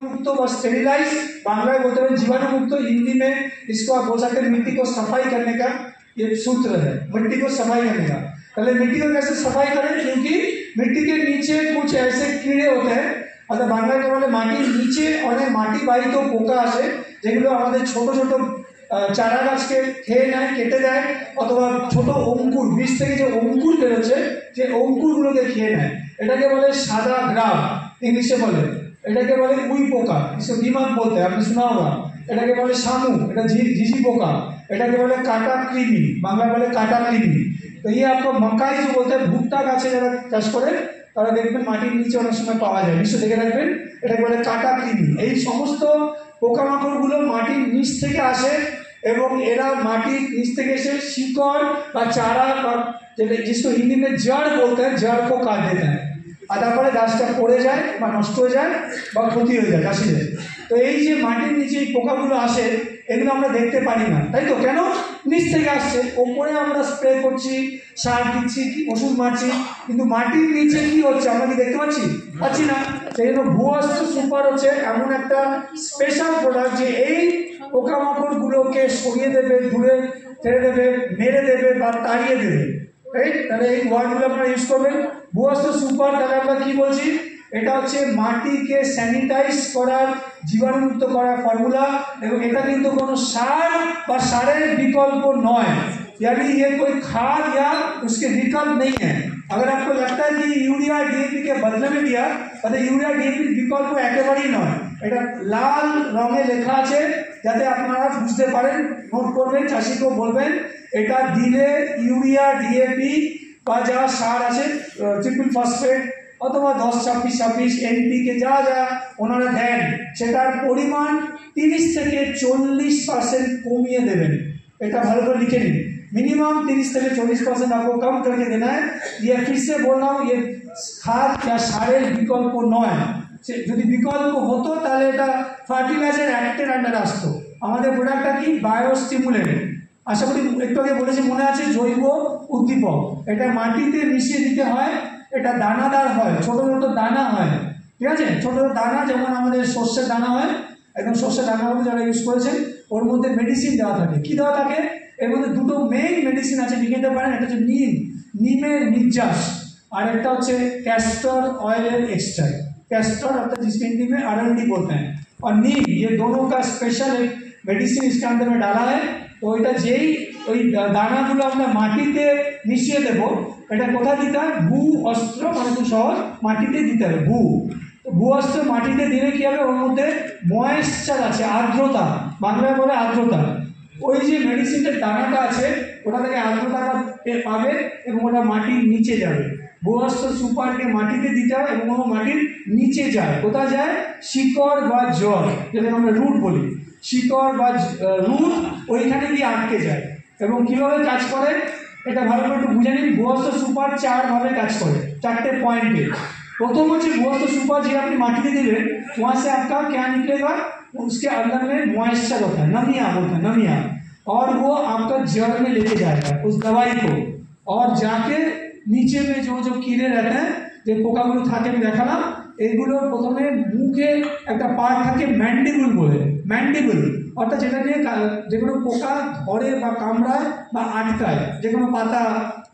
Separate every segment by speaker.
Speaker 1: मुक्त व स्टेरिलाइज, बांग्ला में बोलते हैं जीवाणु मुक्त, हिंदी में इसको आप बोल सकते हैं मिट्टी को सफाई करने का ये सूत्र है, मिट्टी को सफाई करने का। पहले मिट्टी को कैसे सफाई करें, क्योंकि मिट्टी के नीचे कुछ ऐसे कीड़े होते हैं, अगर बांग्ला के बोले माटिर नीचे अनेक माटी बाहित पोका आसे যেগুলো আমাদের ছোট ছোট চারা গাছকে খেয়ে নেয়, কেটে দেয়, অথবা ছোট অঙ্কুর বীজ থেকে যে অঙ্কুর বেরোচ্ছে যে অঙ্কুরগুলোকে খেয়ে নেয়, এটাকে বলে সাদা গ্রাম इंग्लिशे बोले, এটাকে বলে উই পোকা, इसको दिमाग बोलते हैं, आपने सुना होगा। এটাকে বলে শামু, এটা झिझी पोका, এটাকে বলে কাটা কৃমি, বাংলা বলে কাটা কৃমি। तो ये आपको मकाई जो बोलते हैं भुट्टा गाছে যারা চাষ করে তারা দেখবেন মাটির নিচে অনেক সময় পাওয়া যায়, নিশ্চয় দেখে রাখবেন, এটাকে বলে কাটা কৃমি। এই সমস্ত পোকামাকড়গুলো মাটির নিচ থেকে আসে এবং এরা মাটির নিচ থেকে এসে শিকড় বা চারা বা যেটা जिसको हिंदी में जड़ बोलते हैं, जड़ को काट देते हैं, আর তারপরে গাছটা পড়ে যায় বা নষ্ট হয়ে যায় বা ক্ষতি হয়ে যায় চাষিদের। তো এই যে মাটির নিচে এই পোকাগুলো আসে এগুলো আমরা দেখতে পারি না, তাই তো? কেন? নিচ থেকে আসছে, ওপরে আমরা স্প্রে করছি, সার দিচ্ছি, ওষুধ মারছি, কিন্তু মাটির নিচে কি হচ্ছে আমরা কি দেখতে পাচ্ছি না। সেই জন্য ভূঅস্ত্র সুপার হচ্ছে এমন একটা স্পেশাল প্রোডাক্ট যে এই পোকামাকড়গুলোকে সরিয়ে দেবে, দূরে ছেড়ে দেবে, মেরে দেবে বা তাড়িয়ে দেবে। রাইট? তাহলে এই ওয়ার্ডগুলো আপনারা ইউজ করবেন। ভূঅস্ত্র সুপার তাহলে আমরা কি বলছি, এটা হচ্ছে মাটিকে স্যানিটাইজ করার, জীবাণুমুক্ত করার ফর্মুলা, এবং এটা কিন্তু কোনো सार বা সারের বিকল্প নয়, यानी ये कोई खाद या उसके विकल्प नहीं है। अगर आपको लगता है कि यूरिया डीएपी के बदले में दिया, তাহলে यूरिया डीएपी বিকল্প একেবারেই নয়। এটা লাল রঙে লেখা আছে যাতে আপনারা বুঝতে পারেন, নোট করবেন, চাষিকেও বলবেন এটা দিলে यूरिया डीएपी বা যা সার আছে ট্রিপল ফসফেট অথবা 10-26-26 এনপিকে যা যা ওনারা দেন সেটার পরিমাণ 30 থেকে 40% কমিয়ে দেবেন। এটা ভালো করে লিখে নিন, मिनिमम 30 থেকে 40% आपको कम करके देना है। ये फिर से बोल रहा हूँ, ये खाद या সারের বিকল্প নয়। যদি বিকল্প হতো তাহলে এটা ফার্টিলাইজার অ্যাক্টের আন্ডারে আসতো। আমাদের প্রোডাক্টটা কি, বায়োস্টিমুলেন্ট। আশা করি একটু আগে বলেছি, মনে আছে, জৈব উদ্দীপক। এটা মাটিতে মিশিয়ে দিতে হয়, এটা দানাদার হয়, ছোট ছোট দানা হয়, ঠিক আছে? ছোট ছোট দানা, যেমন আমাদের সর্ষের দানা হয়, একদম সর্ষের দানাগুলো যারা ইউজ করেছেন ওর মধ্যে মেডিসিন দেওয়া থাকে। কী দেওয়া থাকে? এর মধ্যে দুটো মেইন মেডিসিন আছে, লিখে দিতে পারেন। একটা হচ্ছে নিমের নির্যাস, আর একটা হচ্ছে कैस्टर ऑयल एक्सट्रैक्ट। कैस्टर अर्थात जिसके हिंदी में आरएनडी बोलते हैं, और नीम, ये दोनों का स्पेशल एक मेडिसिन इसके अंदर में डाला है। তো এটা যেই ওই দানাগুলো আমরা মাটিতে মিশিয়ে দেবো, এটা কোথায় দিতে হয়? ভূ-অস্ত্র, মানে খুব সহজ, মাটিতে দিতে হবে। ভূ-অস্ত্র মাটিতে দিলে কী হবে? ওর মধ্যে ময়েশ্চার আছে, আর্দ্রতা, বাংলায় বলে আর্দ্রতা। ওই যে মেডিসিনের দানাটা আছে ওটা থেকে আর্দ্রতাটা পাবে এবং ওটা মাটির নিচে যাবে। ভূঅস্ত্র সুপারকে মাটিতে দিতে হয় এবং ও মাটির নিচে যায়। কোথায় যায়? শিকড় বা জড়, যেটাকে আমরা রুট বলি। শিকড় বা রুট ওইখানে গিয়ে আটকে যায়। এবং কীভাবে কাজ করে এটা ভালো করে একটু বুঝে নিন। ভূঅস্ত্র সুপার 4 ভাবে কাজ করে, 4টে পয়েंटे। प्रथम হচ্ছে ভূঅস্ত্র সুপার যে আপনি মাটিতে দিলেন, वहाँ से आपका क्या निकलेगा? उसके अंदर में मॉइस्चर होता है, नमिया होता है, नमिया, और वो आपका जड़ में लेके जाएगा उस दवाई को, और जाके नीचे में जो जो कीड़े रहते हैं, যে পোকাগুলো থাকে আমি দেখালাম, এগুলো প্রথমে মুখে একটা পার্ট থাকে ম্যান্ডিবল বলে, ম্যান্ডিবল অর্থাৎ যেটা নিয়ে যে কোনো পোকা ধরে বা কামড়ায় বা আটকায়, যে কোনো পাতা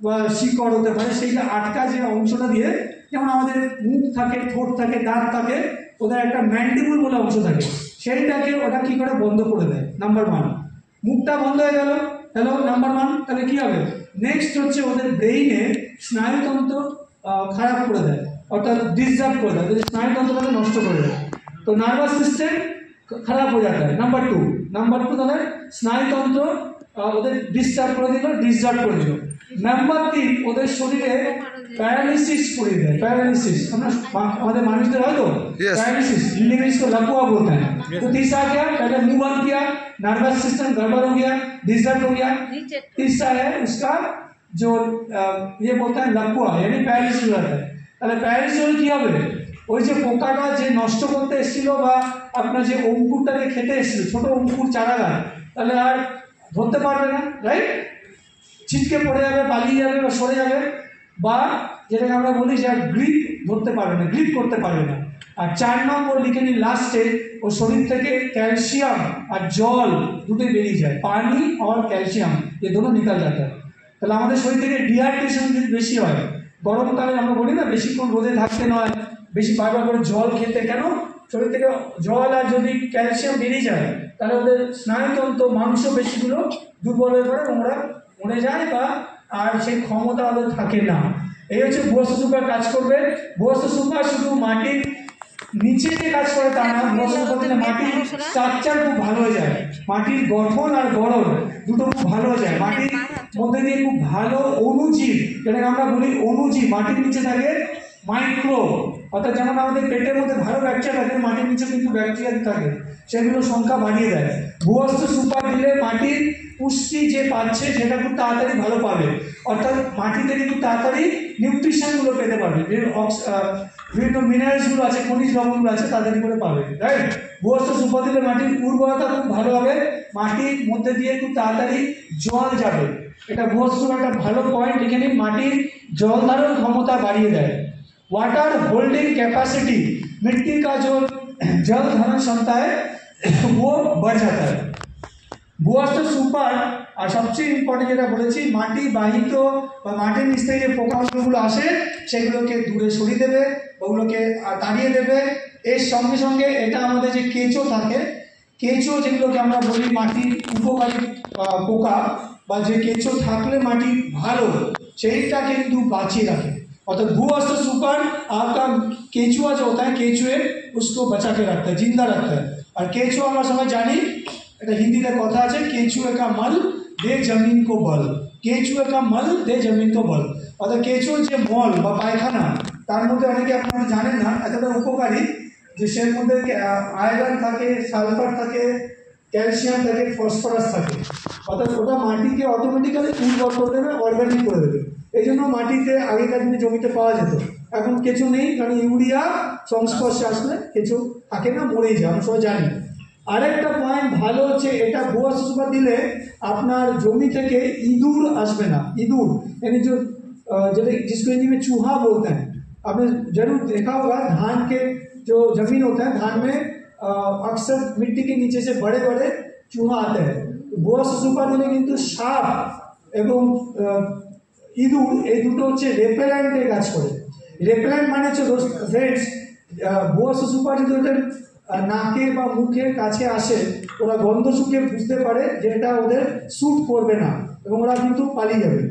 Speaker 1: বা শিকড় হতে পারে, সেইটা আটকায় যে অংশটা দিয়ে, যেমন আমাদের মুখ থাকে, ঠোঁট থাকে, দাঁত থাকে, ওদের একটা ম্যান্ডিবল বলে অংশ থাকে, সেইটাকে ওটা কী করে বন্ধ করে দেয়। নাম্বার 1, মুখটা বন্ধ হয়ে গেল, হ্যালো, নাম্বার 1। তাহলে কী হবে? নেক্সট হচ্ছে ওদের ব্রেইনে স্নায়ুতন্ত্র খারাপ করে দেয়, অর্থাৎ ডিস্টার্ব করে দেয়, ওদের স্নায়ুতন্ত্রটাকে নষ্ট করে দেয়। তো নার্ভাস সিস্টেম খারাপ হয়ে যাতা है। নাম্বার 2 তাহলে স্নায়ুতন্ত্র ওদের ডিস্টার্ব করে দিল, ডিস্টার্ব করে দিল। নাম্বার 3 ওদের শরীরে पैरालिसिस করে দেয়, पैरालिसिस। আমরা আমাদের মানুষদের হয় তো पैरालिसिस, हिंदी में इसको लकवा बोलते हैं। तो तीसरा क्या? पहले मुंह बंद किया, नर्वस सिस्टम गड़बड़ हो गया, डिस्टर्ब हो गया। तीसरा है उसका जो ये बोलते हैं लकवा, यानी पैरालिसिस हो जाता है। তাহলে প্যারালিসিস হলে কী হবে? ওই যে পোকাটা যে নষ্ট করতে এসেছিল বা আপনার যে অঙ্কুরটাকে খেতে এসেছিল, ছোটো অঙ্কুর চারাগাছ, তাহলে আর ধরতে পারবে না, রাইট? ছিটকে পড়ে যাবে, পালিয়ে যাবে বা সরে যাবে, বা যেটাকে আমরা বলি যে গ্রিপ ধরতে পারবে না, গ্রিপ করতে পারবে না। আর 4 নম্বর লিখে নিন লাস্টে, ও শরীর থেকে ক্যালসিয়াম আর জল দুটোই বেরিয়ে যায়, পানি আর ক্যালসিয়াম ये दोनों निकल जाता है। তাহলে আমাদের শরীর থেকে ডিহাইড্রেশন যদি বেশি হয়, গরমকালে আমরা বলি না বেশিক্ষণ রোদে থাকতে নয়, বেশি বারবার করে জল খেতে, কেন? শরীর থেকে জল আর যদি ক্যালসিয়াম বেরিয়ে যায় তাহলে ওদের স্নায়ুতন্ত্র মাংসপেশিগুলো দুর্বল হয়ে পড়ে, ওরা মরে যায় বা আর সেই ক্ষমতা ওদের থাকে না। এই হচ্ছে ভূয়স্ত সুপার কাজ করবে। ভূয়স্ত সুপার শুধু মাটির নিচে যে কাজ করে তা না, ভূয়স্ত সুপার দিলে মাটির স্ট্রাকচার খুব ভালো হয়ে যায়, মাটির গঠন আর গড়ন দুটো খুব ভালো হয়ে যায়, মাটির মধ্যে দিয়ে খুব ভালো অণুজীব, যেটাকে আমরা বলি অণুজীব, মাটির নিচে থাকে মাইক্রো, অর্থাৎ যেমন আমাদের পেটের মধ্যে ভালো ব্যাকটেরিয়া থাকে, মাটির নিচে কিন্তু ব্যাকটেরিয়া থাকে, সেগুলো সংখ্যা বাড়িয়ে দেয়। ভূয়স্ত সুপার দিলে মাটির পুষ্টি যে পাচ্ছে সেটা খুব তাড়াতাড়ি ভালো পাবে, অর্থাৎ মাটিতে কিন্তু তাড়াতাড়ি নিউট্রিশনগুলো পেতে পারবে, বিভিন্ন মিনারেলসগুলো আছে, খনিজ লবণগুলো আছে, তাড়াতাড়ি করে পাবে, রাইট। ভূয়স্ত সুপার দিলে মাটির উর্বরতা খুব ভালো হবে, মাটির মধ্যে দিয়ে খুব তাড়াতাড়ি জল যাবে, এটা ভূয়স্ত সুপার একটা ভালো পয়েন্ট। এখানে মাটির জল ধারণ ক্ষমতা বাড়িয়ে দেয়। वाटर होल्डिंग कैपेसिटी, मिट्टी का जो जल धारण क्षमता है वो बढ़ जाता है। भूयस्त सुपार और सबचेয়ে ইম্পর্টেন্ট যেটা বলেছি, মাটি বাহিত বা মাটির নিচ থেকে যে পোকামাকড়গুলো আসে সেগুলোকে দূরে সরিয়ে দেবে, ওগুলোকে তাড়িয়ে দেবে। এর সঙ্গে সঙ্গে এটা আমাদের যে কেঁচো থাকে, কেঁচো যেগুলোকে আমরা বলি মাটির উপকারী পোকা বা যে কেঁচো থাকলে মাটি ভালো সেইটা কিন্তু বাঁচিয়ে রাখে। अर्थात भूयस्त सुपर आपका केंचुआ जो होता है, केंचुए उसको बचा के रखता है, जिंदा रखता है। और केंचुआ আমরা সবাই জানি, এটা হিন্দিতে কথা আছে, केंचुए का मल दे जमीन को बल, केंचुए का मल दे जमीन को बल। অর্থাৎ কেঁচুর যে মল বা পায়খানা, তার মধ্যে অনেকে আপনারা জানেন না এতটা উপকারী যে সের মধ্যে আয়রন থাকে, সালফার থাকে, ক্যালসিয়াম থাকে, ফসফরাস থাকে, অর্থাৎ ওটা মাটিকে অটোমেটিক্যালি উর্বর করে দেবে, অর্গানিক করে দেবে। এই জন্য মাটিতে আগেকার দিনে জমিতে পাওয়া যেত, এখন কেঁচো নেই, কারণ ইউরিয়া সংস্পর্শে আসলে কেঁচো থাকে না, মরেই যায়, আমরা সবাই জানি। আরেকটা পয়েন্ট ভালো হচ্ছে, এটা ভূয়স্ত সুপার দিলে আপনার জমি থেকে ইঁদুর আসবে না। ইঁদুর यानी जो जिसको हिंदी में चूहा बोलते हैं, आपने जरूर देखा होगा, धान के जो जमीन होता है, धान में अक्सर मिट्टी के नीचे से बड़े बड़े चूहा आते हैं। भूयस्त सुपार दिले किन्तु साप এবং ইঁদুর এই দুটো হচ্ছে রেপেলেন্টে কাজ করে। রেপেলেন্ট মানে হচ্ছে ফ্রেন্ডস, ভূয়স্ত সুপার যদি ওদের নাকে বা মুখের কাছে আসে, ওরা গন্ধ শুকে বুঝতে পারে যে এটা ওদের স্যুট করবে না এবং ওরা কিন্তু পালিয়ে যাবে।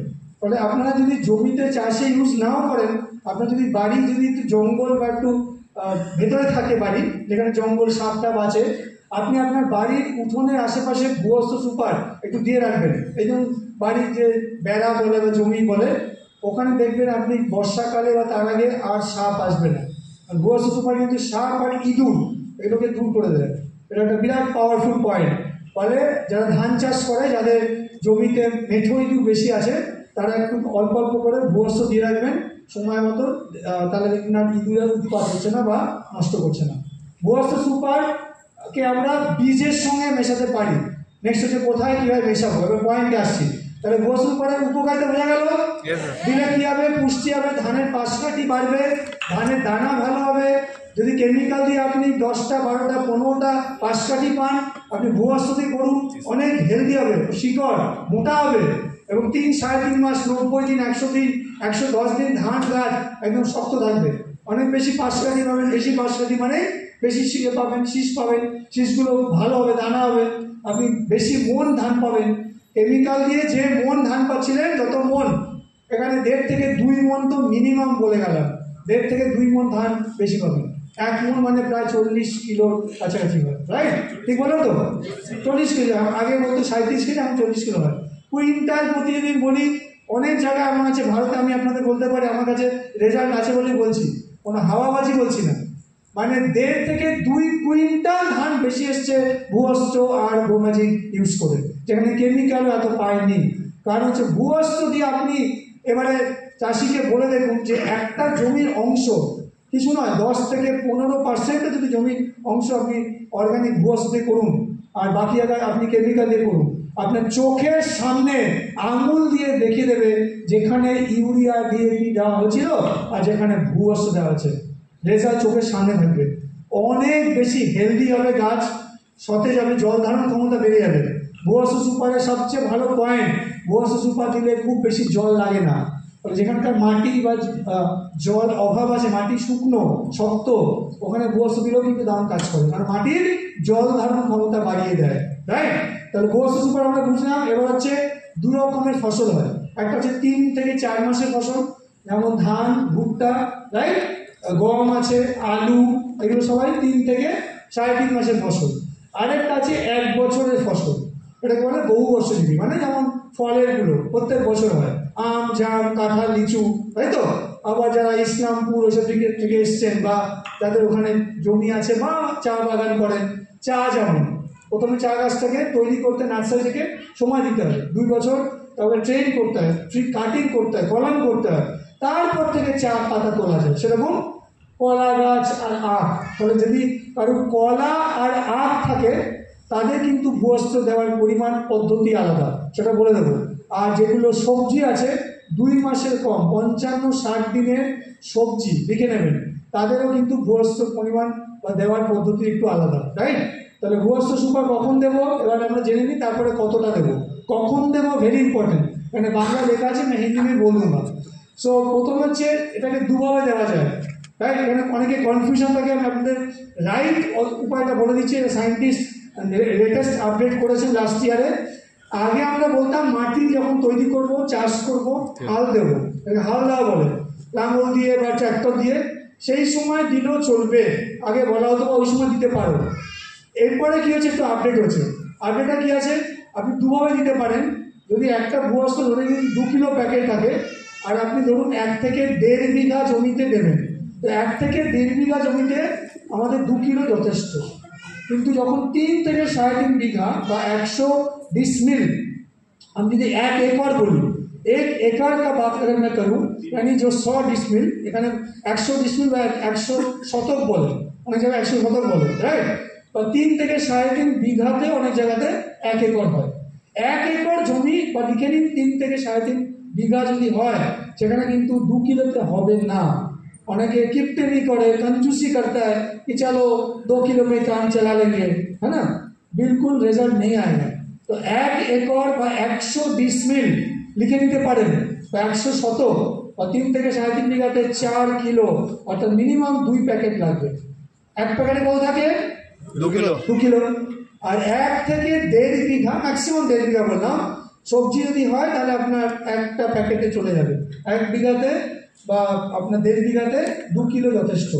Speaker 1: ফলে আপনারা যদি জমিতে চাষে ইউজ নাও করেন, আপনার যদি বাড়ি যদি একটু জঙ্গল বা একটু ভেতরে থাকে বাড়ি, যেখানে জঙ্গল সাপটা বাঁচে, আপনি আপনার বাড়ির উঠোনের আশেপাশে ভূয়স্ত সুপার একটু দিয়ে রাখবেন। এই জন্য বাড়ির যে বেড়া বলে বা জমি বলে, ওখানে দেখবেন আপনি বর্ষাকালে বা তার আগে আর সাপ আসবে না। আর ভূয়স্ত সুপার কিন্তু সাপ আর ইঁদুর এগুলোকে দূর করে দেয়। এটা একটা বিরাট পাওয়ারফুল পয়েন্ট। ফলে যারা ধান চাষ করে, যাদের জমিতে মেঠো ইঁদুর বেশি আছে, তারা একটু অল্প অল্প করে ভূয়স্ত দিয়ে রাখবেন সময় মতো, তাহলে দেখবেন আর ইঁদুরের উৎপাত হচ্ছে না বা নষ্ট করছে না। ভূয়স্ত সুপারকে আমরা বীজের সঙ্গে মেশাতে পারি। নেক্সট হচ্ছে কোথায় কীভাবে মেশাবো, এবার পয়েন্টে আসছি। তাহলে ভূয়স্ত সুপারের উপকারিতা বোঝা গেল, দিলে কী হবে, পুষ্টি হবে, ধানের পাশকাঠি বাড়বে, ধানের দানা ভালো হবে। যদি কেমিক্যাল দিয়ে আপনি 10টা 12টা 15টা পাশকাঠি পান, আপনি ভূয়স্ত দিয়ে করুন, অনেক হেলদি হবে, শিকড় মোটা হবে এবং 3-3.5 মাস, 90 দিন, 100 দিন, 110 দিন ধান গাছ একদম শক্ত থাকবে। অনেক বেশি পাশকাঠি পাবেন, বেশি পাশকাঠি মানে বেশি শিখে পাবেন, শীষ পাবেন, শীষগুলো ভালো হবে, দানা হবে, আপনি বেশি মন ধান পাবেন। কেমিক্যাল দিয়ে যে মন ধান পাচ্ছিলেন, যত মন, এখানে 1.5 থেকে 2 মন তো মিনিমাম বলে গেলাম, 1.5 থেকে 2 মন ধান বেশি পাবেন। 1 মন মানে প্রায় 40 কিলোর কাছাকাছি হয়, রাইট? ঠিক বলো তো, 40 কিলো, আগে বলতো 37 কিলো, এখন 40 কিলো হয়। কুইন্টাল প্রতিদিন বলি, অনেক জায়গায় এমন আছে ভারতে, আমি আপনাদের বলতে পারি, আমার কাছে রেজাল্ট আছে বলে বলছি, কোনো হাওয়াবাজি বলছি না, মানে 1.5 থেকে 2 কুইন্টাল ধান বেশি এসছে ভূয়স্ত আর গোমাজি ইউজ করে, যেখানে কেমিক্যালও এত পায়নি। কারণ হচ্ছে ভূয়স্ত দিয়ে আপনি এবারে চাষিকে বলে দেখুন যে একটা জমির অংশ, কিছু নয়, 10 থেকে 15% যদি জমির অংশ আপনি অর্গানিক ভূয়স্ত দিয়ে করুন, আর বাকি জায়গায় আপনি কেমিক্যাল দিয়ে করুন, আপনার চোখের সামনে আঙুল দিয়ে দেখিয়ে দেবে যেখানে ইউরিয়া ডিএপি দেওয়া হয়েছিল আর যেখানে ভূয়স্ত দেওয়া হচ্ছে। রেজাল্ট চোখের সামনে থাকবে, অনেক বেশি হেলদি হবে গাছ, সতেজ হবে, জল ধারণ ক্ষমতা বেড়ে যাবে। ভুয়ার্স সুপারের সবচেয়ে ভালো পয়েন্ট, ভুয়ার্স সুপার দিলে খুব বেশি জল লাগে না। যেখানকার মাটি বা জল অভাব আছে, মাটি শুকনো শক্ত, ওখানে ভুয়ার্স দিলেও কিন্তু দারুণ কাজ করে, কারণ মাটির জল ধারণ ক্ষমতা বাড়িয়ে দেয়, রাইট। তাহলে ভুয়ার্স সুপার আমরা বুঝলাম। এবার হচ্ছে দু রকমের ফসল হয়, একটা হচ্ছে 3 থেকে 4 মাসের ফসল, যেমন ধান, ভুট্টা, রাইট, গম আছে, আলু, এগুলো সবাই 3 থেকে 3.5 মাসের ফসল। আরেকটা আছে 1 বছরের ফসল, এটাকে বলে বহু বর্ষজীবী, মানে যেমন ফলের গুলো প্রত্যেক বছর হয়, আম, জাম, কাঁঠাল, লিচু, তাই তো। আবার যারা ইসলামপুর ওইসব দিকে থেকে এসছেন বা যাদের ওখানে জমি আছে বা চা বাগান করেন, চা যেমন প্রথমে চা গাছটাকে তৈরি করতে নার্সারি থেকে সময় দিতে হয় 2 বছর, তারপরে ট্রেন করতে হয়, ট্রি কাটিং করতে হয়, কলম করতে হয়, তারপর থেকে চা পাতা তোলা যায়। সেরকম কলা গাছ আর আখ, তাহলে যদি কারো কলা আর আখ থাকে তাদের কিন্তু ভূয়স্ত্র দেওয়ার পরিমাণ পদ্ধতি আলাদা, সেটা বলে দেবো। আর যেগুলো সবজি আছে 2 মাসের কম, 55-60 দিনের সবজি লিখে নেবেন, তাদেরও কিন্তু ভূয়স্ত্র পরিমাণ বা দেওয়ার পদ্ধতি একটু আলাদা, রাইট। তাহলে ভূয়স্ত্র সুপার কখন দেবো এবার আমরা জেনে নিই, তারপরে কতটা দেবো, কখন দেবো ভেরি ইম্পর্টেন্ট, মানে বাংলা লেখা আছে, আমি হিন্দি में বলবো না। সো প্রথম হচ্ছে এটাকে দুভাবে দেওয়া যায়, রাইট। এখানে অনেকে কনফিউশন থাকে, আমি আপনাদের রাইট উপায়টা বলে দিচ্ছি। সায়েন্টিস্ট লেটেস্ট আপডেট করেছেন লাস্ট ইয়ারে। আগে আমরা বলতাম মাটি যখন তৈরি করব, চাষ করব, হাল দেবো, হাল দেওয়া বলে, লাঙল দিয়ে বা ট্র্যাক্টর দিয়ে, সেই সময় দিলেও চলবে, আগে বলা হতো, ওই সময় দিতে পারো। এরপরে কি হচ্ছে, একটু আপডেট হচ্ছে। আপডেটটা কি আছে, আপনি দুভাবে দিতে পারেন। যদি একটা ভূয়স্ত্র ধরে নিন 2 কিলো প্যাকেট থাকে, আর আপনি ধরুন 1 থেকে 1.5 বিঘা জমিতে দেবেন, তো 1 থেকে 1.5 বিঘা জমিতে আমাদের 2 কিলো যথেষ্ট। কিন্তু যখন 3 থেকে 3.5 বিঘা বা 100 डिसमिल, हम यदि 1 एकड़ बोली, 1 एकड़ का बात अगर मैं करूँ, यानी जो 100 डिसमिल, এখানে 100 ডিসমিল বা 100 শতক বলে, অনেক জায়গায় 100 শতক বলে, রাইট। বা 3 থেকে 3.5 বিঘাতে অনেক জায়গাতে 1 একর হয়। 1 একর জমি বা লিখে নিন 3 থেকে 3.5 বিঘা যদি হয়, সেখানে কিন্তু 2 কিলোতে হবে না। অনেকে কিপ্টেমি করে, कंजूसी करता है कि चलो 2 किलो में काम चला लेंगे, है ना, बिल्कुल रिजल्ट नहीं आएगा। तो 1 एकड़ বা 100 ডিসমিল লিখে নিতে পারেন, বা 100 শতক বা 3 থেকে 3.5 বিঘাতে 4 কিলো, অর্থাৎ মিনিমাম 2 প্যাকেট লাগবে। 1 প্যাকেটে কত থাকে,
Speaker 2: 2 কিলো।
Speaker 1: 2 কিলো। আর 1 থেকে 1.5 বিঘা, ম্যাক্সিমাম 1.5 বিঘা বললাম, সবজি যদি হয় তাহলে আপনার একটা প্যাকেটে চলে যাবে। 1 বিঘাতে বা আপনার 1.5 বিঘাতে 2 কিলো যথেষ্ট।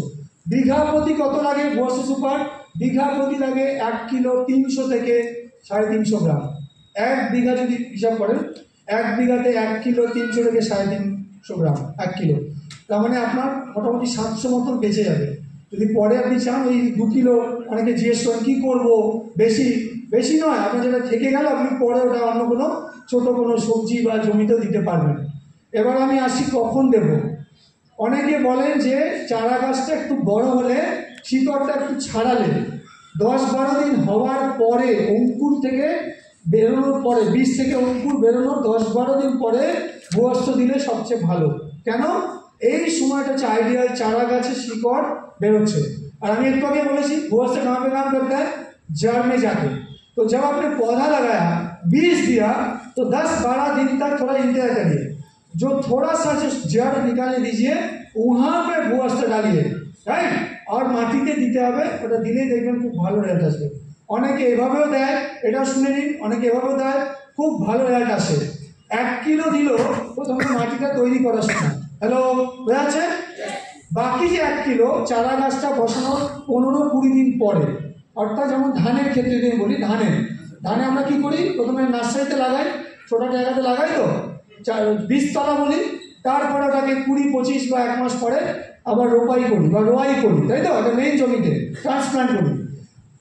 Speaker 1: বিঘা প্রতি কত লাগে ভূয়স্ত্র সুপার, বিঘা প্রতি লাগে 1 কিলো 300 থেকে 350 গ্রাম। 1 বিঘা যদি হিসাব করেন, 1 বিঘাতে 1 কিলো 300 থেকে 350 গ্রাম 1 কিলো, তার মানে আপনার মোটামুটি 700 মতন বেঁচে যাবে। যদি পরে আপনি চান ওই 2 কিলো, অনেকে জিজ্ঞেস করেন কী করবো, বেশি বেশি নয়, আপনার যেটা থেকে গেল আপনি পরে ওটা অন্য কোনো ছোটো কোনো সবজি বা জমিতেও দিতে পারবেন। এবার আমি আসি কখন দেব। অনেকে বলেন যে চারা গাছটা একটু বড় হলে, শিকড়টা একটু ছাড়ালে, 10-12 দিন হওয়ার পরে, অঙ্কুর থেকে বেরোনোর পরে, বীজ থেকে অঙ্কুর বেরোনোর 10-12 দিন পরে ভূয়স্ত্র দিলে সবচেয়ে ভালো। কেন, এই সময়টা হচ্ছে आइडियल, चारा गाছের শিকড় বেরোচ্ছে। और আমি একটু আগে বলেছি भूयस्त्र कहाँ पे काम करता है, जड़ में जाके। तो जब आपने पौधा लगाया, बीज दिया, तो 10-12 दिन तक थोड़ा इंतजार करिए, जो थोड़ा सा जो जड़ निकालने दीजिए, वहाँ पे भूयस्त्र डालिए, राइट। और মাটিতে দিতে হবে, ওটা দিলেই দেখবেন খুব ভালো রেজাল্ট আসবে। অনেকে এভাবেও দেয়, এটাও শুনে নিন, অনেকে এভাবেও দেয়, খুব ভালো রেজাল্ট আসে। 1 কিলো দিল প্রথমে মাটিটা তৈরি করার সময়, হ্যালো বোঝা যাচ্ছে, বাকি যে 1 কিলো চারা গাছটা বসানোর 15-20 দিন পরে, অর্থাৎ যেমন ধানের ক্ষেত্রে যদি বলি, ধানে আমরা কি করি, প্রথমে নার্সারিতে লাগাই, ছোটো জায়গাতে লাগাই, তো বীজতলা বলি, তারপরে ওটাকে 20-25 বা 1 মাস পরে আবার রোপাই করি বা রোয়াই করি, তাই তো, এটা মেইন জমিতে ট্রান্সপ্লান্ট করি।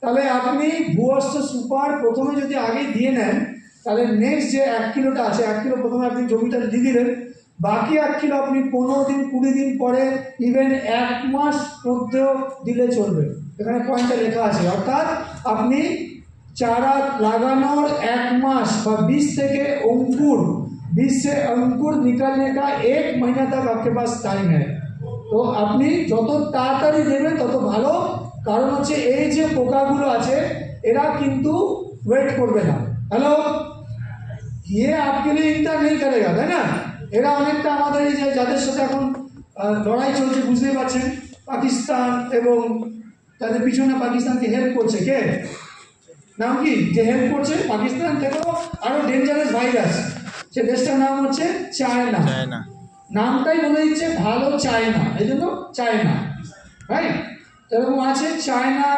Speaker 1: তাহলে আপনি ভূয়স্ত্র সুপার প্রথমে যদি আগে দিয়ে নেন, তাহলে নেক্সট যে 1 কিলোটা আছে, 1 কিলো প্রথমে আপনি জমিটা দিয়ে দিলেন, বাকি 1 কিলো আপনি 15-20 দিন পরে, ইভেন 1 মাস মধ্যেও দিলে চলবে। এখানে পয়েন্টটা লেখা আছে, অর্থাৎ আপনি चारा लगानोर 1 मास বা बीज থেকে अंकुर, बीज से अंकुर निकालने का 1 महीना तक आपके पास टाइम है। তো আপনি যত তাড়াতাড়ি দেবেন তত ভালো, কারণ হচ্ছে এই যে পোকাগুলো আছে এরা কিন্তু ওয়েট করবে না। হ্যালো, ये आपके लिए इंतजार नहीं करेगा, তাই না? এরা অনেকটা আমাদের এই যে যাদের সাথে এখন লড়াই চলছে বুঝতেই পারছেন, পাকিস্তান এবং তাদের পিছনে পাকিস্তানকে হেল্প করছে কে, নাম কি, যে হেল্প করছে পাকিস্তান থেকেও আরো ডেঞ্জারাস ভাইরাস, সে দেশটার নাম হচ্ছে চায়না। নামটাই বলে দিচ্ছে ভালো চায়না, এই জন্য চায়না, রাইট? এরকম আছে চায়না,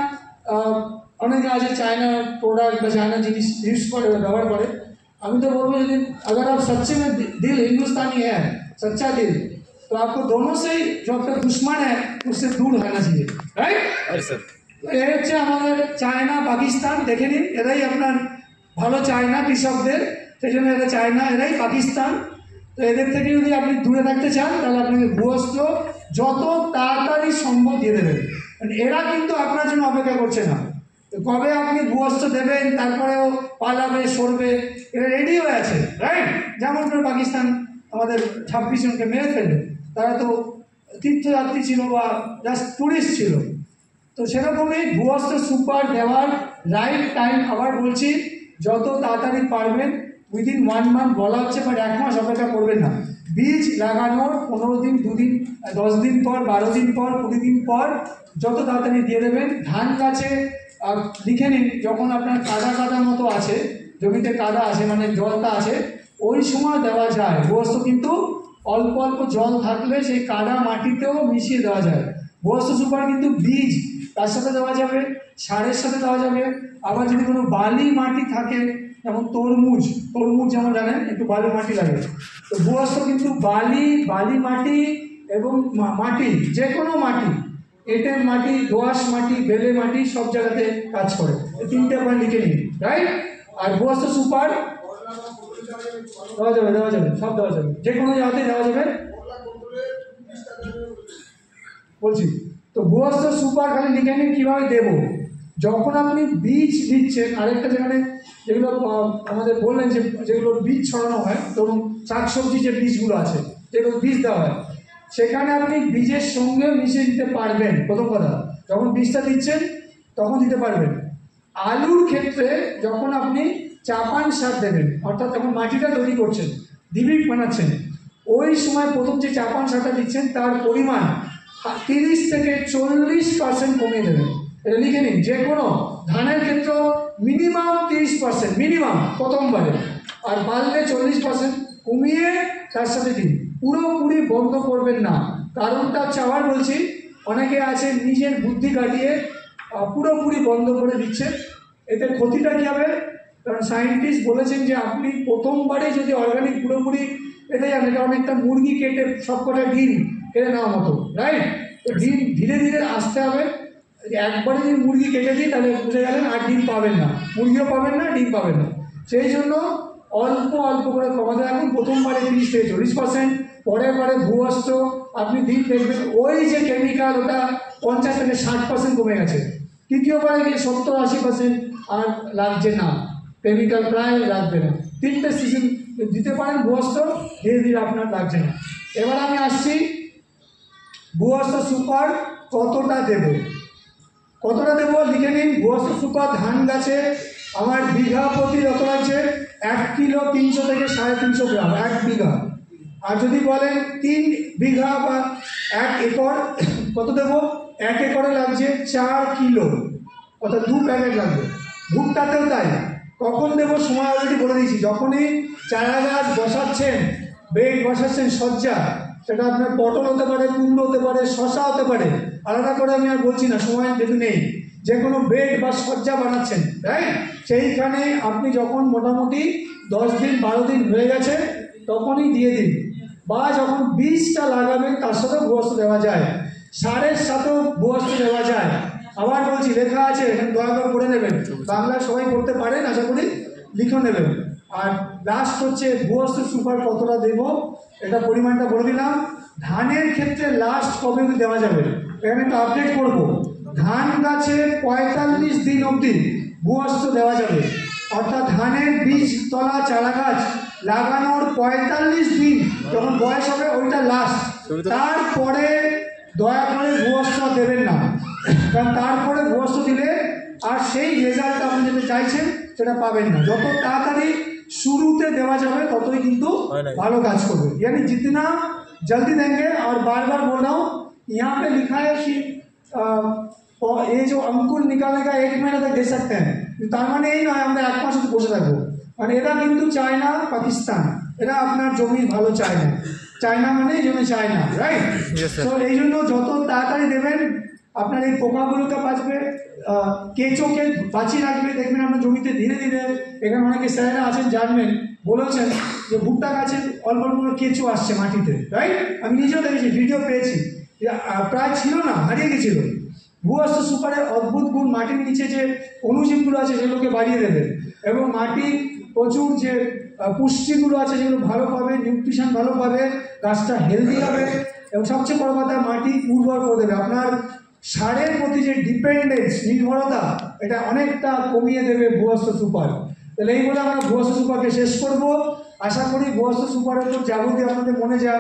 Speaker 1: অনেকে আছে চায়না প্রোডাক্ট বা চায়না জিনিস ইউজ করে ব্যবহার করে। আমি तो बोलूँ यदि अगर आप सच्चे में दिल हिंदुस्तानी है, सच्चा दिल, तो आपको दोनों से ही जो आपका दुश्मन है उससे दूर रहना चाहिए, राइट? तो ये হচ্ছে আমাদের চায়না পাকিস্তান, দেখে নিন এরাই আপনার ভালো চায়না কৃষকদের, সেই জন্য এরা চায়না, এরাই পাকিস্তান। তো এদের থেকে যদি আপনি দূরে থাকতে চান তাহলে আপনাকে ভূঅস্ত্র যত তাড়াতাড়ি সম্ভব দিয়ে দেবেন, এরা কিন্তু আপনার জন্য অপেক্ষা করছে না। কবে আপনি ভূঅস্ত্র দেবেন তারপরেও পালাবে সরবে, এরা রেডি হয়ে আছে, রাইট? যেমন করে পাকিস্তান আমাদের 26 জনকে মেরে ফেললো, তারা তো তীর্থযাত্রী ছিল বা জাস্ট টুরিস্ট ছিল। তো সেরকমই ভূঅস্ত্র সুপার দেওয়ার রাইট টাইম, আবার বলছি যত তাড়াতাড়ি পারবেন, উইদিন 1 মান্থ বলা হচ্ছে, বাট 1 মাস অপেক্ষা করবেন না। বীজ লাগানোর 15 দিন, 2 দিন, 10 দিন পর, 12 দিন পর, 20 দিন পর যত তাড়াতাড়ি দিয়ে দেবেন। ধান গাছে লিখে নিন, যখন আপনার কাদা কাদা মতো আছে, জমিতে কাদা আছে মানে জলটা আছে, ওই সময় দেওয়া যায় ভূঅস্ত্র, কিন্তু অল্প অল্প জল থাকলে সেই কাদা মাটিতেও মিশিয়ে দেওয়া যায়। ভূঅস্ত্র সুপার কিন্তু বীজ তার সাথে দেওয়া যাবে, সারের সাথে দেওয়া যাবে। আবার যদি কোনো বালি মাটি থাকে, যেমন তরমুজ যেমন জানেন একটু বালি মাটি লাগে, তো ভূঅস্ত্র কিন্তু বালি মাটি এবং মাটি, যে কোনো মাটি, এঁটেল মাটি, দোআঁশ মাটি, বেলে মাটি, সব জায়গাতে কাজ করে। এই 3টে পয়েন্ট লিখে নিন, রাইট? আর ভূঅস্ত্র সুপার দেওয়া যাবে, সব দেওয়া যাবে, যে কোনো জায়গাতে দেওয়া যাবে বলছি। তো ভূঅস্ত্র সুপার খালি লিখে নিন কীভাবে দেবো। যখন আপনি বীজ দিচ্ছেন, আরেকটা যেখানে যেগুলো আমাদের বললেন যে যেগুলো বীজ ছড়ানো হয়, ধরুন শাকসবজি যে বীজগুলো আছে যেগুলো বীজ দেওয়া হয়, সেখানে আপনি বীজের সঙ্গে মিশিয়ে দিতে পারবেন। প্রথম কথা, যখন বীজটা দিচ্ছেন তখন দিতে পারবেন। আলুর ক্ষেত্রে যখন আপনি চাপান সার দেবেন, অর্থাৎ যখন মাটিটা তৈরি করছেন, ডিবিট বানাচ্ছেন, ওই সময় প্রথম যে চাপান সারটা দিচ্ছেন তার পরিমাণ 30 থেকে 40% কমিয়ে দেবেন। এটা লিখে নিন। যে কোনো ধানের ক্ষেত্রে মিনিমাম 30%, মিনিমাম প্রথমবারে, আর বাড়লে 40% কমিয়ে তার সাথে দিন। পুরোপুরি বন্ধ করবেন না। কারণটা চাওয়ার বলছি, অনেকে আছে নিজের বুদ্ধি কাটিয়ে পুরোপুরি বন্ধ করে দিচ্ছে। এতে ক্ষতিটা কী হবে? কারণ সায়েন্টিস্ট বলেছেন যে আপনি প্রথমবারে যদি অর্গানিক পুরোপুরি পেতে যান, এটা অনেকটা মুরগি কেটে সবকটা ডিম কেটে নেওয়ার মতো, রাইট? তো ডিম ধীরে ধীরে আসতে হবে। একবারে যদি মুরগি কেটে দিই তাহলে বুঝে গেলেন আর ডিম পাবেন না, মুরগিও পাবেন না, ডিম পাবেন না। সেই জন্য অল্প অল্প করে কমাতে রাখুন। প্রথমবারে 30 থেকে 40%, পরে ভূঅস্ত্র আপনি দিন দেখবেন ওই যে কেমিক্যাল ওটা 50 থেকে 60% কমে গেছে। তৃতীয়বারে গিয়ে 70-80% আর লাগছে না, কেমিক্যাল প্রায় লাগবে না। 3টে সিজন দিতে পারেন ভূঅস্ত্র, ধীরে ধীরে আপনার লাগছে না। এবার আমি আসছি ভূঅস্ত্র সুপার কতটা দেবো লিখে নিন। ভূঅস্ত্র সুপার ধান গাছে আমার বিঘা প্রতি যত লাগছে 1 কিলো 300 থেকে 350 গ্রাম 1 বিঘা। আর যদি বলেন 3 বিঘা বা 1 একর কত দেবো? 1 একরে লাগছে 4 কিলো, অর্থাৎ 2 প্যাকেট লাগবে। ভুট্টাতেও তাই। কখন দেবো সময় অলরেডি বলে দিয়েছি। যখনই চারা গাছ বসাচ্ছেন, বেড বসাচ্ছেন, সজ্জা, সেটা আপনার পটল হতে পারে, কুমড়ো হতে পারে, শশা হতে পারে, আলাদা করে আমি আর বলছি না, সময় যেহেতু নেই। যে কোনো বেড বা সজ্জা বানাচ্ছেন, রাইট? সেইখানে আপনি যখন মোটামুটি 10 দিন 12 দিন হয়ে গেছে তখনই দিয়ে দিন। বা যখন বীজটা লাগাবেন তার সাথেও ভূঅস্ত্র দেওয়া যায়, সারের সাথেও ভূঅস্ত্র দেওয়া যায়। আবার বলছি, লেখা আছে এখানে, দয়া করে পড়ে নেবেন। বাংলা সবাই পড়তে পারেন আশা করি, লিখে নেবেন। আর লাস্ট হচ্ছে ভূঅস্ত্র সুপার কতটা দেবো, এটা পরিমাণটা বলে দিলাম। ধানের ক্ষেত্রে লাস্ট কবে দেওয়া যাবে এখানে একটা আপডেট করবো। ধান গাছে 45 দিন অবধি ভূঅস্ত্র দেওয়া যাবে, অর্থাৎ ধানের বীজ তলা চারা গাছ লাগানোর 45 দিন যখন বয়স হবে ওইটা লাস্ট। তারপরে দয়া করে ভূয়স্ত্র দেবেন না, কারণ তারপরে ভূয়স্ত্র দিলে আর সেই রেজাল্ট আপনি যেটা চাইছেন সেটা পাবেন না। যত তাড়াতাড়ি शुरूते देवा जाए तत ही किंतु भालो काज करबे, यानी जितना जल्दी देंगे। और बार बार बोल रहा हूँ, यहाँ पे लिखा है कि ये जो अंकुर निकालने का 1 महीना तक दे सकते हैं, तार माने এই নয় আমরা 1 মাস বসে থাকবো। মানে এরা কিন্তু চায় না পাকিস্তান, এরা আপনার জমি ভালো চায় না, চায়না মানে এই জন্য চায় না, রাইট? তো এই জন্য যত তাড়াতাড়ি দেবেন আপনার এই পোকাগুলোকে বাঁচবে, কেঁচোকে বাঁচিয়ে রাখবে। দেখবেন আপনার জমিতে ধীরে ধীরে, এখানে অনেকে স্যারেরা আছেন জানবেন, বলেছেন যে ভুট্টা গাছে অল্প অল্প কেঁচো আসছে মাটিতে, রাইট? আমি নিজেও দেখেছি, ভিডিও পেয়েছি, প্রায় ছিল না, হারিয়ে গেছিল। ভূয়স্ত্র সুপারের অদ্ভুত গুণ, মাটির নিচে যে অণুজীবগুলো আছে সেগুলোকে বাড়িয়ে দেবে এবং মাটি প্রচুর যে পুষ্টিগুলো আছে সেগুলো ভালো পাবে, নিউট্রিশন ভালো পাবে, গাছটা হেলদি হবে এবং সবচেয়ে বড় কথা মাটি উর্বর করে দেবে। আপনার সারের প্রতি যে ডিপেন্ডেন্স, নির্ভরতা, এটা অনেকটা কমিয়ে দেবে ভূয়স্ত্র সুপার। তাহলে এই বলে আমরা ভূয়স্ত্র সুপারকে শেষ করব। আশা করি ভূয়স্ত্র সুপারের উপর যাবতীয় আপনাদের মনে যা